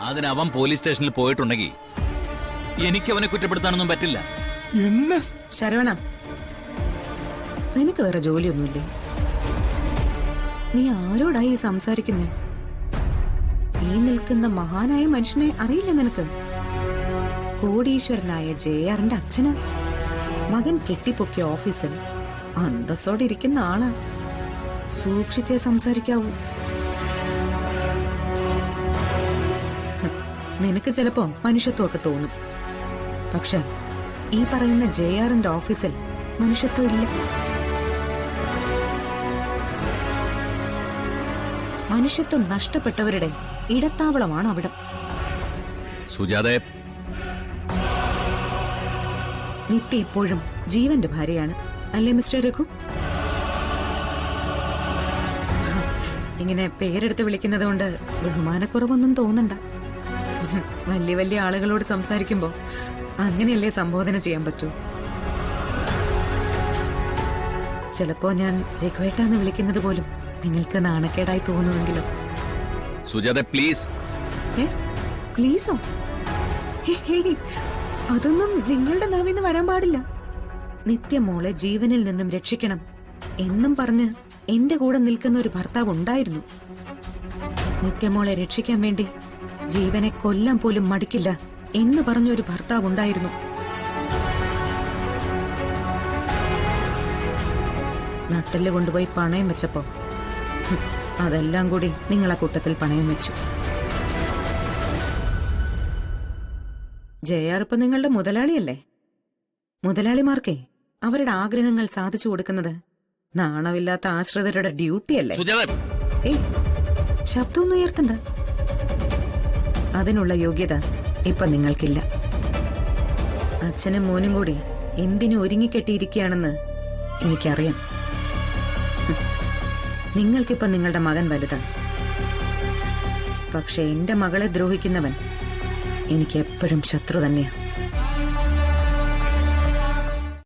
അതിന് അവൻ പോലീസ് സ്റ്റേഷനിൽ പോയിട്ടുണ്ടെങ്കിൽ എനിക്ക് അവനെ കുറ്റപ്പെടുത്താനൊന്നും പറ്റില്ല. ശരവണ, നിനക്ക് വേറെ ജോലിയൊന്നുമില്ലേ? നീ ആരോടായി സംസാരിക്കുന്നേ? ഈ നിൽക്കുന്ന മഹാനായ മനുഷ്യനെ അറിയില്ല നിനക്ക്? കോടീശ്വരനായ ജെആറിന്റെ അച്ഛന് മകൻ കെട്ടിപ്പൊക്കിയ ഓഫീസിൽ അന്തസ്സോടെ ഇരിക്കുന്ന ആളാ. സൂക്ഷിച്ചേ സംസാരിക്കാവൂ. നിനക്ക് ചിലപ്പോ മനുഷ്യത്വമൊക്കെ തോന്നും. പക്ഷെ ഈ പറയുന്ന ജെആറിന്റെ ഓഫീസിൽ മനുഷ്യത്വം ഇല്ല. മനുഷ്യത്വം നഷ്ടപ്പെട്ടവരുടെ ഇടത്താവളമാണ് അവിടം. സുജാതെ, നിത്യ ഇപ്പോഴും ജീവന്റെ ഭാര്യയാണ് അല്ലേ മിസ്റ്റർ രഘു? ഇങ്ങനെ പേരെടുത്ത് വിളിക്കുന്നത് കൊണ്ട് ബഹുമാനക്കുറവൊന്നും തോന്നണ്ട. വലിയ വലിയ ആളുകളോട് സംസാരിക്കുമ്പോ അങ്ങനെയല്ലേ സംബോധന ചെയ്യാൻ പറ്റൂ. ചിലപ്പോ ഞാൻ രഘുവേട്ടാന്ന് വിളിക്കുന്നത് പോലും നിങ്ങൾക്ക് നാണക്കേടായി തോന്നുമെങ്കിലും. സുജാതെ പ്ലീസ്. പ്ലീസോ? അതൊന്നും നിങ്ങളുടെ നാവിന്ന് വരാൻ പാടില്ല. നിത്യമോളെ ജീവനിൽ നിന്നും രക്ഷിക്കണം എന്നും പറഞ്ഞ് എന്റെ കൂടെ നിൽക്കുന്ന ഒരു ഭർത്താവ് ഉണ്ടായിരുന്നു. നിത്യമോളെ രക്ഷിക്കാൻ വേണ്ടി ജീവനെ കൊല്ലാൻ പോലും മടിക്കില്ല എന്ന് പറഞ്ഞൊരു ഭർത്താവ് ഉണ്ടായിരുന്നു. നട്ടല് കൊണ്ടുപോയി പണയം വെച്ചപ്പോ അതെല്ലാം കൂടി നിങ്ങളെ കൂട്ടത്തിൽ പണയം വെച്ചു. ജെആർ ഇപ്പൊ നിങ്ങളുടെ മുതലാളിയല്ലേ? മുതലാളിമാർക്കേ അവരുടെ ആഗ്രഹങ്ങൾ സാധിച്ചു കൊടുക്കുന്നത് നാണമില്ലാത്ത ആശ്രിതരുടെ ഡ്യൂട്ടിയല്ലേ? ശബ്ദമൊന്നും ഉയർത്തണ്ട. അതിനുള്ള യോഗ്യത ഇപ്പൊ നിങ്ങൾക്കില്ല. അച്ഛനും മോനും കൂടി എന്തിനു ഒരുങ്ങിക്കെട്ടിയിരിക്കുകയാണെന്ന് എനിക്കറിയാം. നിങ്ങൾക്കിപ്പൊ നിങ്ങളുടെ മകൻ വലുതാണ്. പക്ഷെ എന്റെ മകളെ ദ്രോഹിക്കുന്നവൻ എനിക്ക് എപ്പോഴും ശത്രു തന്നെയാ.